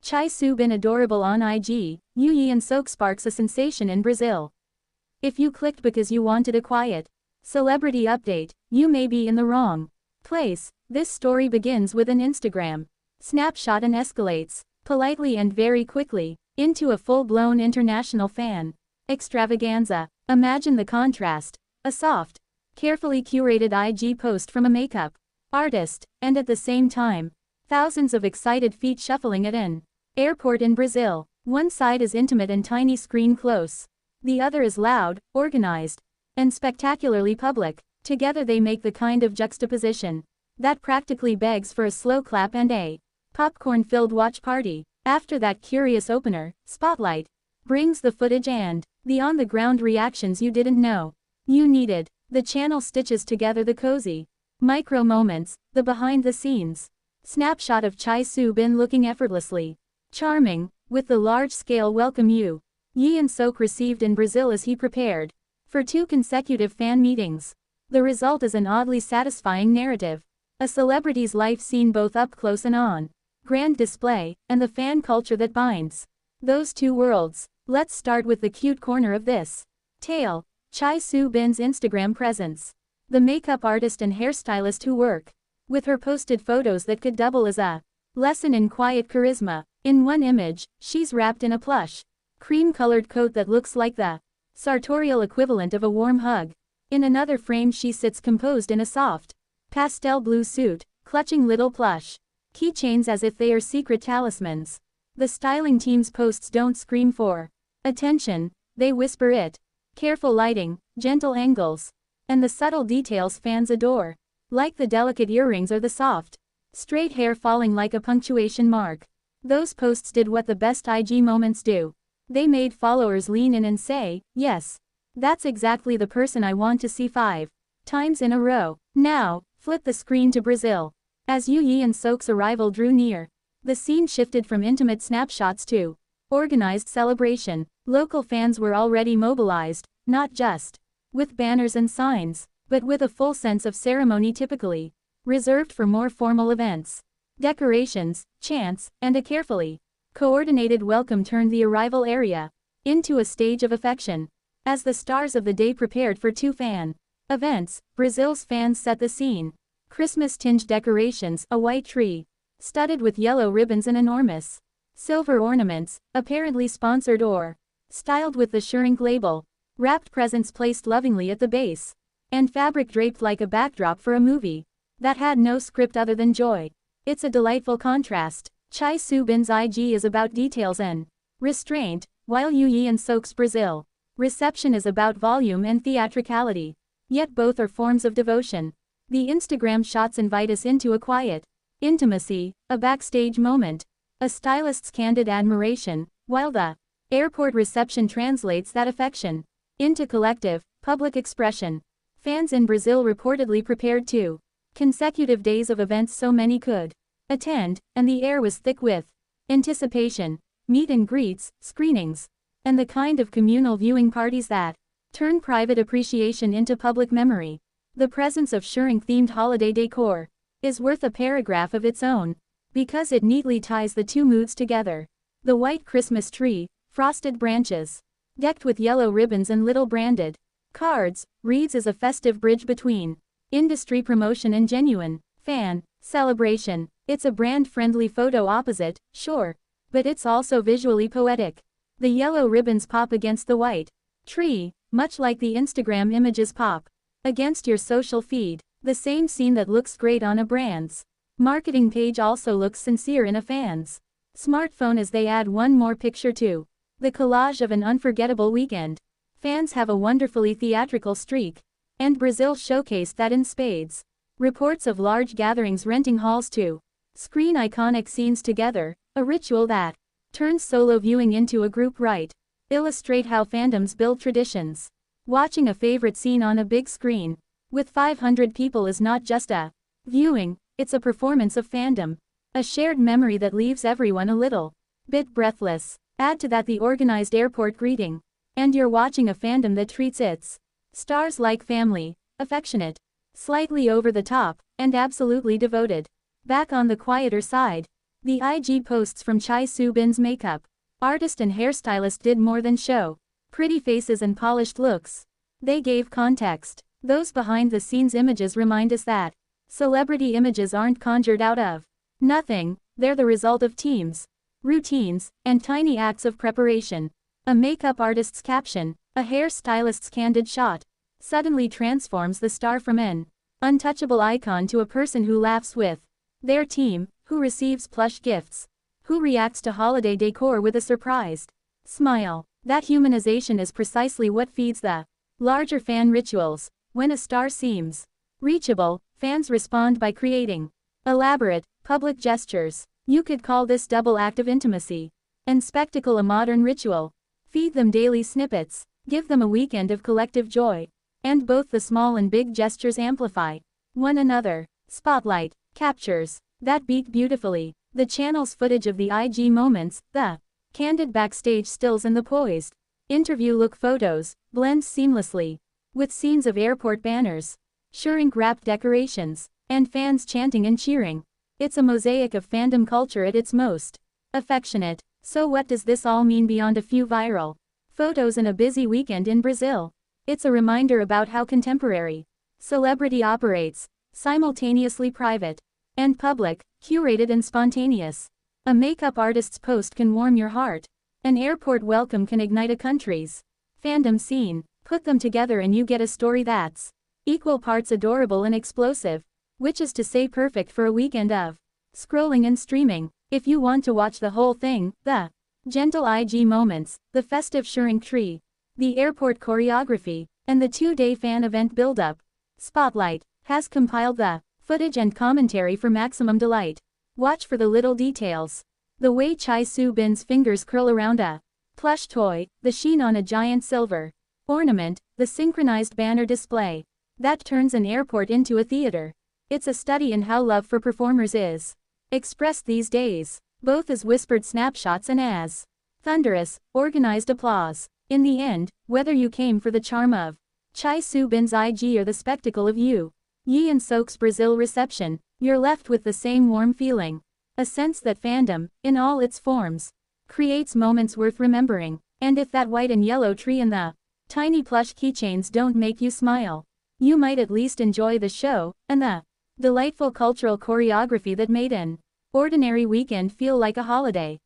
Chae Soo-Bin adorable on IG, Yeon-seo sparks a sensation in Brazil. If you clicked because you wanted a quiet celebrity update, you may be in the wrong place. This story begins with an Instagram snapshot and escalates, politely and very quickly, into a full-blown international fan extravaganza. Imagine the contrast. A soft, carefully curated IG post from a makeup artist, and at the same time, thousands of excited feet shuffling at an airport in Brazil. One side is intimate and tiny screen close. The other is loud, organized, and spectacularly public. Together they make the kind of juxtaposition that practically begs for a slow clap and a popcorn-filled watch party. After that curious opener, Spotlight brings the footage and the on-the-ground reactions you didn't know you needed. The channel stitches together the cozy micro moments, the behind-the-scenes snapshot of Chae Soo-Bin looking effortlessly charming, with the large-scale welcome Yeon-seo received in Brazil as he prepared for 2 consecutive fan meetings. The result is an oddly satisfying narrative. A celebrity's life seen both up close and on grand display, and the fan culture that binds those 2 worlds. Let's start with the cute corner of this tale. Chae Soo-Bin's Instagram presence. The makeup artist and hairstylist who work with her posted photos that could double as a lesson in quiet charisma. In one image, she's wrapped in a plush, cream-colored coat that looks like the sartorial equivalent of a warm hug. In another frame she sits composed in a soft, pastel blue suit, clutching little plush keychains as if they are secret talismans. The styling team's posts don't scream for attention, they whisper it. Careful lighting, gentle angles, and the subtle details fans adore, like the delicate earrings or the soft, straight hair falling like a punctuation mark. Those posts did what the best IG moments do. They made followers lean in and say, yes, that's exactly the person I want to see 5 times in a row. Now, flip the screen to Brazil. As Yeon-seo's arrival drew near, the scene shifted from intimate snapshots to organized celebration. Local fans were already mobilized, not just with banners and signs, but with a full sense of ceremony typically reserved for more formal events. Decorations, chants, and a carefully coordinated welcome turned the arrival area into a stage of affection. As the stars of the day prepared for 2 fan events, Brazil's fans set the scene. Christmas-tinged decorations, a white tree studded with yellow ribbons and enormous silver ornaments, apparently sponsored or styled with the Shrink label, wrapped presents placed lovingly at the base, and fabric draped like a backdrop for a movie that had no script other than joy. It's a delightful contrast. Chae Soo-Bin's IG is about details and restraint, while Yeon-seo's Brazil reception is about volume and theatricality. Yet both are forms of devotion. The Instagram shots invite us into a quiet intimacy, a backstage moment, a stylist's candid admiration, while the airport reception translates that affection into collective, public expression. Fans in Brazil reportedly prepared 2 consecutive days of events so many could attend, and the air was thick with anticipation, meet and greets, screenings, and the kind of communal viewing parties that turn private appreciation into public memory. The presence of Shrink-themed holiday decor is worth a paragraph of its own, because it neatly ties the 2 moods together. The white Christmas tree, frosted branches, decked with yellow ribbons and little branded cards, reads as a festive bridge between industry promotion and genuine fan celebration. It's a brand-friendly photo opposite, sure, but it's also visually poetic. The yellow ribbons pop against the white tree, much like the Instagram images pop against your social feed. The same scene that looks great on a brand's marketing page also looks sincere in a fan's smartphone as they add one more picture to the collage of an unforgettable weekend. Fans have a wonderfully theatrical streak, and Brazil showcased that in spades. Reports of large gatherings renting halls to screen iconic scenes together, a ritual that turns solo viewing into a group rite, illustrate how fandoms build traditions. Watching a favorite scene on a big screen with 500 people is not just a viewing, it's a performance of fandom, a shared memory that leaves everyone a little bit breathless. Add to that the organized airport greeting, and you're watching a fandom that treats its stars like family, affectionate, slightly over the top, and absolutely devoted. Back on the quieter side, The IG posts from Chae Soo-Bin's makeup artist and hairstylist did more than show pretty faces and polished looks. They gave context. Those behind-the-scenes images remind us that celebrity images aren't conjured out of nothing, they're the result of teams, routines, and tiny acts of preparation. A makeup artist's caption, a hairstylist's candid shot, suddenly transforms the star from an untouchable icon to a person who laughs with their team, who receives plush gifts, who reacts to holiday decor with a surprised smile. That humanization is precisely what feeds the larger fan rituals. When a star seems reachable, fans respond by creating elaborate, public gestures. You could call this double act of intimacy and spectacle a modern ritual. Feed them daily snippets, give them a weekend of collective joy. And both the small and big gestures amplify one another. Spotlight captures that beat beautifully. The channel's footage of the IG moments, the candid backstage stills and the poised interview look photos, blends seamlessly with scenes of airport banners, shrink-wrapped decorations, and fans chanting and cheering. It's a mosaic of fandom culture at its most affectionate. So what does this all mean beyond a few viral photos and a busy weekend in Brazil? It's a reminder about how contemporary celebrity operates, simultaneously private and public, curated and spontaneous. A makeup artist's post can warm your heart. An airport welcome can ignite a country's fandom scene. Put them together and you get a story that's equal parts adorable and explosive, which is to say perfect for a weekend of scrolling and streaming. If you want to watch the whole thing, the gentle IG moments, the festive shrink tree, the airport choreography, and the 2-day fan event build-up, Spotlight has compiled the footage and commentary for maximum delight. Watch for the little details. The way Chae Soo-Bin's fingers curl around a plush toy, the sheen on a giant silver ornament, the synchronized banner display that turns an airport into a theater. It's a study in how love for performers is expressed these days, both as whispered snapshots and as thunderous, organized applause. In the end, whether you came for the charm of Chae Soo-Bin's IG or the spectacle of Yeon-seo's Brazil reception, you're left with the same warm feeling. A sense that fandom, in all its forms, creates moments worth remembering. And if that white and yellow tree and the tiny plush keychains don't make you smile, you might at least enjoy the show, and the delightful cultural choreography that made an ordinary weekend feel like a holiday.